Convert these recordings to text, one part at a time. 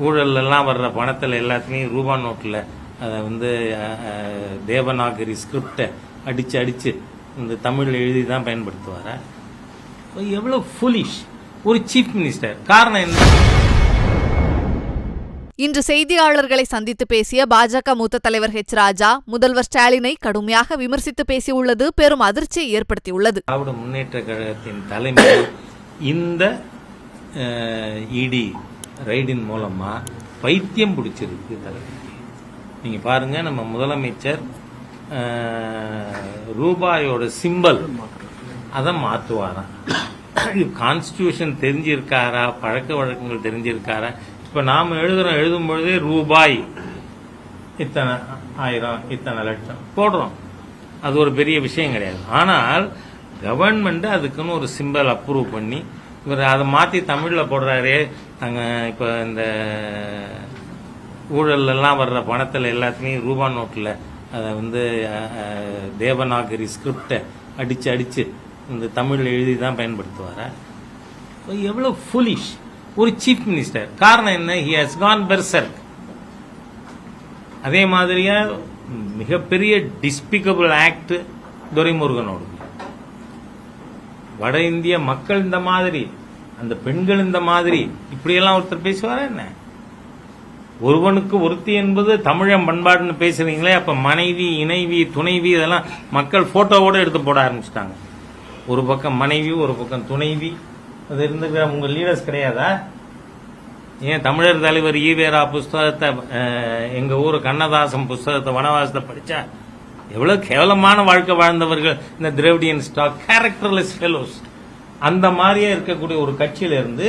ஊழல்லாம் வர்ற பணத்தில் எல்லாத்துலேயும் ரூபா நோட்டில் அதை வந்து தேவநாகரி ஸ்கிரிப்டை அடித்து இந்த தமிழில் எழுதி தான் பயன்படுத்துவாரா? எவ்வளோ ஃபுலிஷ் ஒரு சீஃப் மினிஸ்டர். காரணம் என்ன? இன்று செய்தியாளர்களை சந்தித்து பேசிய பாஜக மூத்த தலைவர் ஹெச் ராஜா முதல்வர் ஸ்டாலினை கடுமையாக விமர்சித்து பேசியுள்ளது பெரும் அதிர்ச்சியை ஏற்படுத்தியுள்ளது. திராவிட முன்னேற்ற கழகத்தின் தலைமையில் இந்த இடி ரைடின் மூலமா பைத்தியம் பிடிச்சிருக்கு தலைமைக்கு. நீங்க பாருங்க, நம்ம முதலமைச்சர் ரூபாயோட சிம்பல் அதை மாற்றுவாராம். கான்ஸ்டியூஷன் தெரிஞ்சிருக்காரா, பழக்க வழக்கங்கள் தெரிஞ்சிருக்காரா? இப்போ நாம் எழுதும் பொழுதே ரூபாய் இத்தனை ஆயிரம் இத்தனை லட்சம் போடுறோம், அது ஒரு பெரிய விஷயம் கிடையாது. ஆனால் கவர்மெண்ட் அதுக்குன்னு ஒரு சிம்பல் அப்ரூவ் பண்ணி இவர் அதை மாற்றி தமிழில் போடுறாரே. நாங்கள் இப்போ இந்த ஊழல்லாம் வர்ற பணத்தில் எல்லாத்துலேயும் ரூபா நோட்டில் அதை வந்து தேவநாகரி ஸ்கிரிப்டை அடித்து இந்த தமிழில் எழுதி தான் பயன்படுத்துவாரா? எவ்வளோ ஃபுலிஷ் ஒரு சீஃப் மினிஸ்டர். காரணம் என்ன? He has gone berserk. அதே மாதிரியா மிகப்பெரிய டிஸ்பிகபிள் ஆக்ட் துரைமுருகனோடு. வட இந்திய மக்கள் இந்த மாதிரி, அந்த பெண்கள் இந்த மாதிரி, இப்படியெல்லாம் ஒருத்தர் பேசுவாரா என்ன? ஒருவனுக்கு ஒருத்தி என்பது தமிழன் பண்பாடுன்னு பேசுறீங்களே, அப்ப மனைவி, இணைவி, துணைவி இதெல்லாம் மக்கள் போட்டோவோட எடுத்து போட ஆரம்பிச்சிட்டாங்க. ஒரு பக்கம் மனைவி, ஒரு பக்கம் துணைவி. அது இருந்துக்கிற உங்க லீடர்ஸ் கிடையாதா? ஏன் தமிழர் தலைவர் ஈவேரா புஸ்தகத்தை, எங்க ஊர் கண்ணதாசன் புஸ்தகத்தை, வனவாசத்தை படிச்சா எவ்வளவு கேவலமான வாழ்க்கை வாழ்ந்தவர்கள் இந்த திராவிடியன் ஸ்டாக், கேரக்டர்லெஸ் ஃபெலோஸ். அந்த மாதிரியே இருக்கக்கூடிய ஒரு கட்சியில இருந்து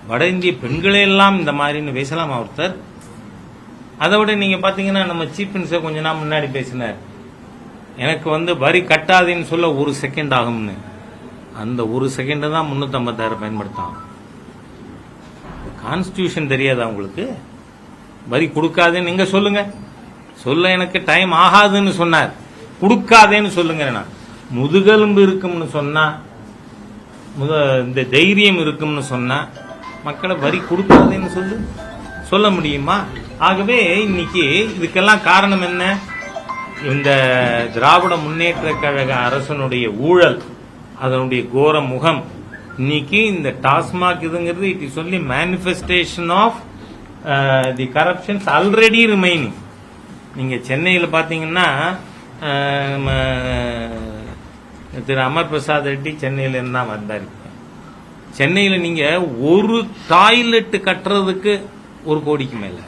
வட இந்திய பெண்களே எல்லாம் இந்த மாதிரின்னு பேசலாமா ஒருத்தர்? அதை விட நீங்க பாத்தீங்கன்னா நம்ம சீஃப் மினிஸ்டர் கொஞ்ச நாள் முன்னாடி பேசினார், எனக்கு வந்து வரி கட்டாதேன்னு சொல்ல ஒரு செகண்ட் ஆகும்னு. அந்த ஒரு செகண்ட் தான் 356 பயன்படுத்தாங்க. கான்ஸ்டியூஷன் தெரியாதா உங்களுக்கு? வரி கொடுக்காதேன்னு நீங்க சொல்லுங்க. சொல்ல எனக்கு டைம் ஆகாதுன்னு சொன்னார், கொடுக்காதேன்னு சொல்லுங்க. முதுகெலும்பு இருக்கும்னு சொன்னா, இந்த தைரியம் இருக்கும்னு சொன்னா மக்களை வரி கொடுக்காதேன்னு சொல்ல முடியுமா? ஆகவே இன்னைக்கு இதுக்கெல்லாம் காரணம் என்ன? இந்த திராவிட முன்னேற்ற கழக அரசனுடைய ஊழல், அதனுடைய கோர முகம். இன்னைக்கு இந்த டாஸ்மாக் இதுங்கிறது it is only manifestation of the corruptions already remaining. நீங்க சென்னையில் பாத்தீங்கன்னா திரு அமர் பிரசாத் ரெட்டி சென்னையில இருந்து தான் வந்தார். சென்னையில் நீங்க ஒரு டாய்லெட் கட்டுறதுக்கு 1 கோடிக்கு மேல.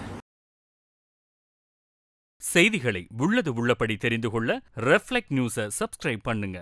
செய்திகளை உள்ளது உள்ளபடி தெரிந்து கொள்ள ரெஃப்ளெக்ட் நியூஸை சப்ஸ்கிரைப் பண்ணுங்க.